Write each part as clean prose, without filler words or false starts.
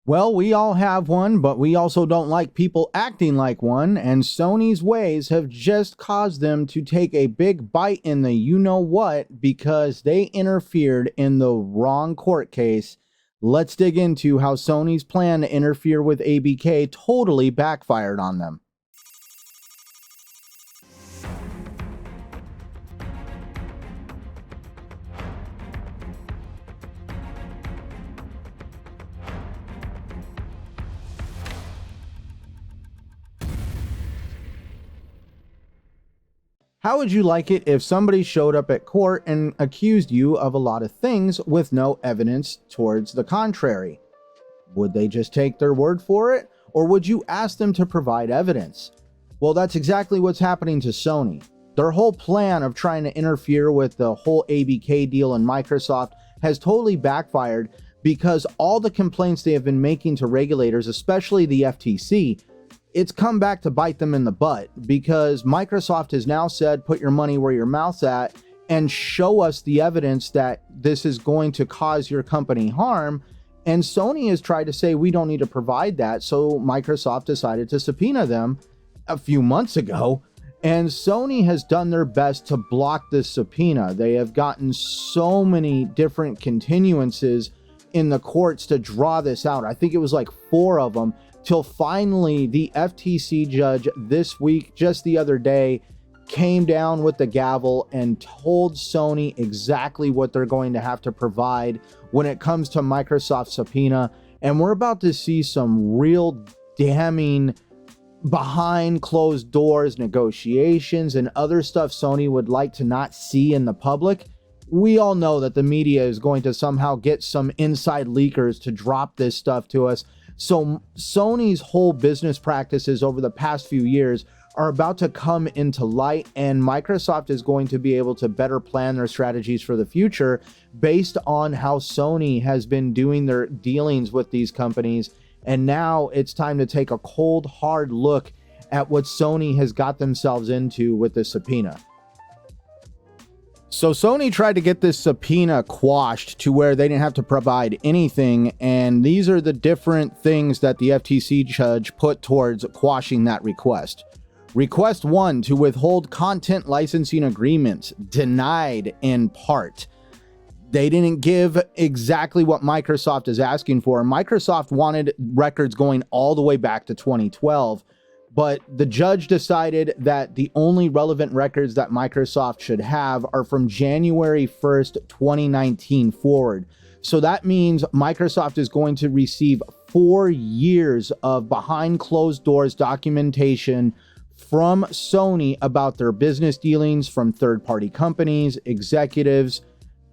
Well, we all have one, but we also don't like people acting like one, and Sony's ways have just caused them to take a big bite in the you-know-what because they interfered in the wrong court case. Let's dig into how Sony's plan to interfere with ABK totally backfired on them. How would you like it if somebody showed up at court and accused you of a lot of things with no evidence towards the contrary? Would they just take their word for it, or would you ask them to provide evidence? Well, that's exactly what's happening to Sony. Their whole plan of trying to interfere with the whole ABK deal and Microsoft has totally backfired because all the complaints they have been making to regulators, especially the FTC, it's come back to bite them in the butt because Microsoft has now said, put your money where your mouth's at and show us the evidence that this is going to cause your company harm. And Sony has tried to say, we don't need to provide that. So Microsoft decided to subpoena them a few months ago. And Sony has done their best to block this subpoena. They have gotten so many different continuances in the courts to draw this out. I think it was like 4 of them. Till finally the FTC judge this week, just the other day, came down with the gavel and told Sony exactly what they're going to have to provide when it comes to Microsoft's subpoena. And we're about to see some real damning behind closed doors negotiations and other stuff Sony would like to not see in the public. We all know that the media is going to somehow get some inside leakers to drop this stuff to us. So Sony's whole business practices over the past few years are about to come into light, and Microsoft is going to be able to better plan their strategies for the future based on how Sony has been doing their dealings with these companies. And now it's time to take a cold, hard look at what Sony has got themselves into with the subpoena. So Sony tried to get this subpoena quashed to where they didn't have to provide anything, and these are the different things that the FTC judge put towards quashing that request. Request 1, to withhold content licensing agreements, denied in part. They didn't give exactly what Microsoft is asking for. Microsoft wanted records going all the way back to 2012. But the judge decided that the only relevant records that Microsoft should have are from January 1st, 2019 forward. So that means Microsoft is going to receive 4 years of behind closed doors documentation from Sony about their business dealings from third-party companies, executives.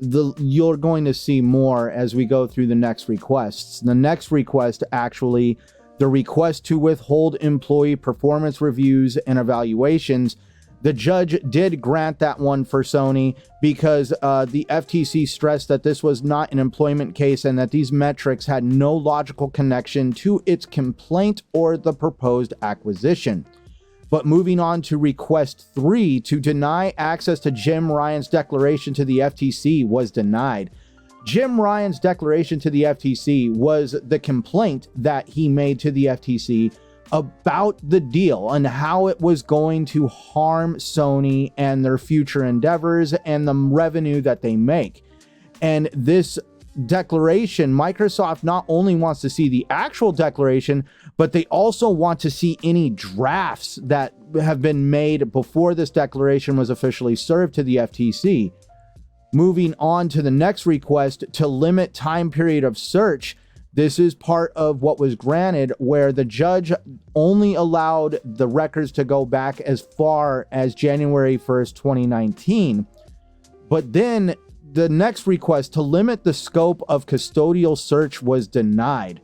You're going to see more as we go through the next requests. The next request actually, the request to withhold employee performance reviews and evaluations, the judge did grant that one for Sony because the FTC stressed that this was not an employment case and that these metrics had no logical connection to its complaint or the proposed acquisition. But moving on to request 3, to deny access to Jim Ryan's declaration to the FTC was denied. Jim Ryan's declaration to the FTC was the complaint that he made to the FTC about the deal and how it was going to harm Sony and their future endeavors and the revenue that they make. And this declaration, Microsoft not only wants to see the actual declaration, but they also want to see any drafts that have been made before this declaration was officially served to the FTC. Moving on to the next request, to limit time period of search. This is part of what was granted, where the judge only allowed the records to go back as far as January 1st, 2019. But then the next request, to limit the scope of custodial search, was denied.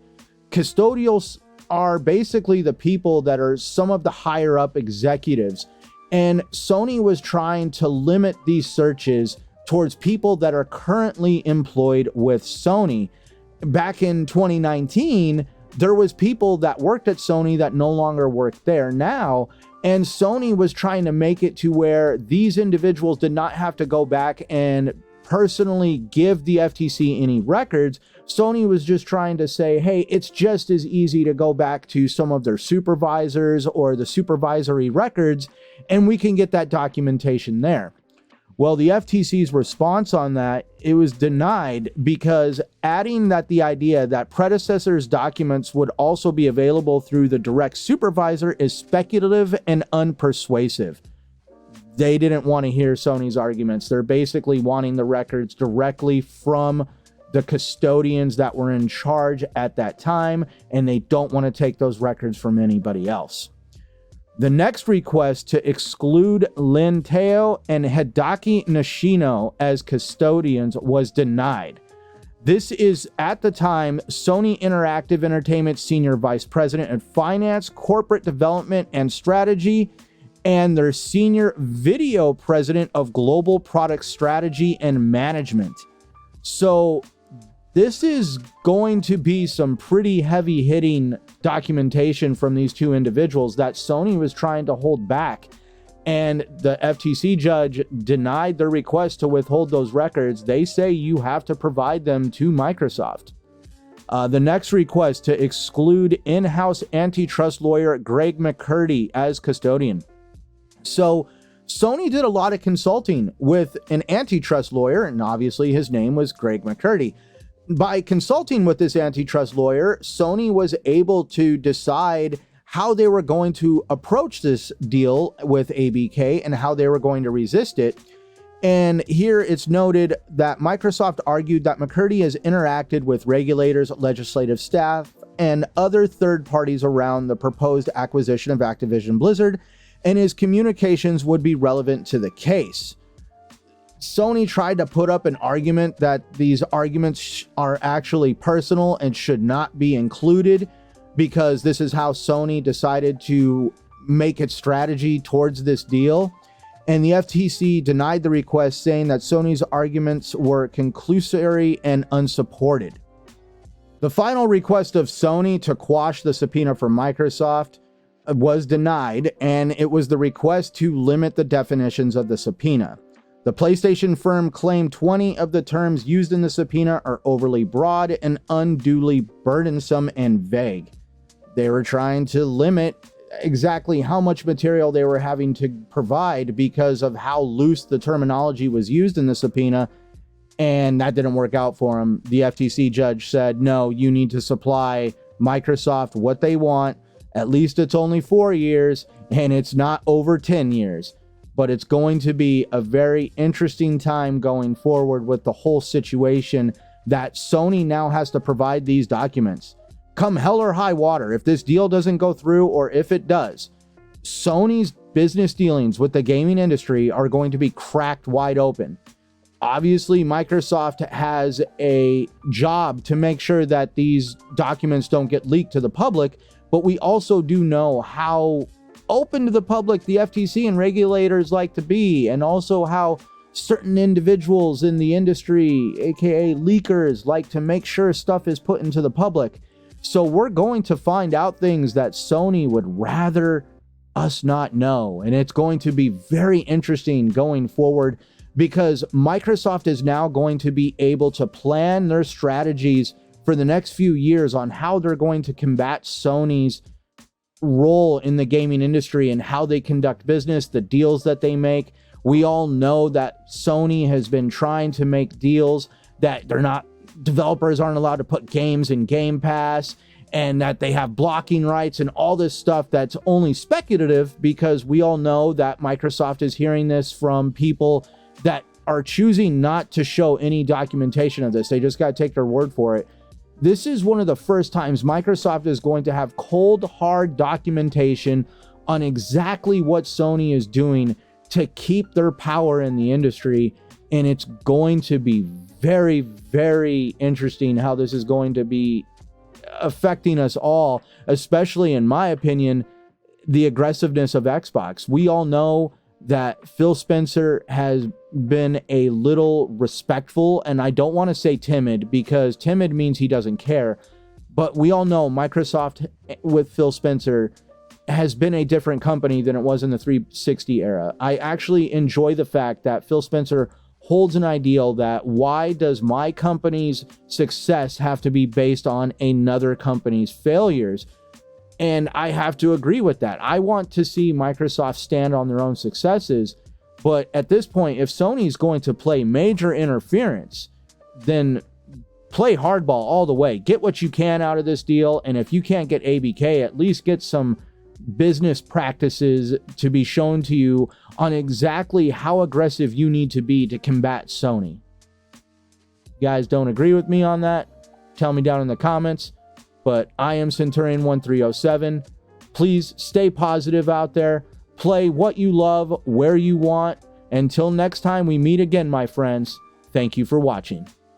Custodials are basically the people that are some of the higher up executives. And Sony was trying to limit these searches towards people that are currently employed with Sony. Back in 2019, there was people that worked at Sony that no longer work there now. And Sony was trying to make it to where these individuals did not have to go back and personally give the FTC any records. Sony was just trying to say, hey, it's just as easy to go back to some of their supervisors or the supervisory records, and we can get that documentation there. Well, the FTC's response on that, it was denied because adding that the idea that predecessors' documents would also be available through the direct supervisor is speculative and unpersuasive. They didn't want to hear Sony's arguments. They're basically wanting the records directly from the custodians that were in charge at that time, and they don't want to take those records from anybody else. The next request to exclude Lin Teo and Hideki Nishino as custodians was denied. This is, at the time, Sony Interactive Entertainment Senior Vice President of Finance, Corporate Development and Strategy, and their Senior Video President of Global Product Strategy and Management. So this is going to be some pretty heavy-hitting documentation from these two individuals that Sony was trying to hold back. And the FTC judge denied their request to withhold those records. They say you have to provide them to Microsoft. The next request to exclude in-house antitrust lawyer Greg McCurdy as custodian. So Sony did a lot of consulting with an antitrust lawyer, and obviously his name was Greg McCurdy. By consulting with this antitrust lawyer, Sony was able to decide how they were going to approach this deal with ABK and how they were going to resist it. And here it's noted that Microsoft argued that McCurdy has interacted with regulators, legislative staff, and other third parties around the proposed acquisition of Activision Blizzard, and his communications would be relevant to the case. Sony tried to put up an argument that these arguments are actually personal and should not be included because this is how Sony decided to make its strategy towards this deal. And the FTC denied the request, saying that Sony's arguments were conclusory and unsupported. The final request of Sony to quash the subpoena from Microsoft was denied, and it was the request to limit the definitions of the subpoena. The PlayStation firm claimed 20 of the terms used in the subpoena are overly broad and unduly burdensome and vague. They were trying to limit exactly how much material they were having to provide because of how loose the terminology was used in the subpoena, and that didn't work out for them. The FTC judge said, no, you need to supply Microsoft what they want. At least it's only 4 years, and it's not over 10 years. But it's going to be a very interesting time going forward with the whole situation that Sony now has to provide these documents. Come hell or high water, if this deal doesn't go through, or if it does, Sony's business dealings with the gaming industry are going to be cracked wide open. Obviously, Microsoft has a job to make sure that these documents don't get leaked to the public, but we also do know how open to the public the FTC and regulators like to be, and also how certain individuals in the industry, aka leakers, like to make sure stuff is put into the public. So we're going to find out things that Sony would rather us not know, and it's going to be very interesting going forward because Microsoft is now going to be able to plan their strategies for the next few years on how they're going to combat Sony's role in the gaming industry and how they conduct business, the deals that they make. We all know that Sony has been trying to make deals that developers aren't allowed to put games in Game Pass, and that they have blocking rights and all this stuff that's only speculative, because we all know that Microsoft is hearing this from people that are choosing not to show any documentation of this. They just got to take their word for it. This is one of the first times Microsoft is going to have cold, hard documentation on exactly what Sony is doing to keep their power in the industry. And it's going to be very, very interesting how this is going to be affecting us all, especially, in my opinion, the aggressiveness of Xbox. We all know that Phil Spencer has been a little respectful, and I don't want to say timid, because timid means he doesn't care, but we all know Microsoft with Phil Spencer has been a different company than it was in the 360 era. I actually enjoy the fact that Phil Spencer holds an ideal that why does my company's success have to be based on another company's failures? And I have to agree with that. I want to see Microsoft stand on their own successes. But at this point, if Sony's going to play major interference, then play hardball all the way. Get what you can out of this deal. And if you can't get ABK, at least get some business practices to be shown to you on exactly how aggressive you need to be to combat Sony. You guys don't agree with me on that? Tell me down in the comments. But I am Centurion1307. Please stay positive out there. Play what you love, where you want. Until next time we meet again, my friends, thank you for watching.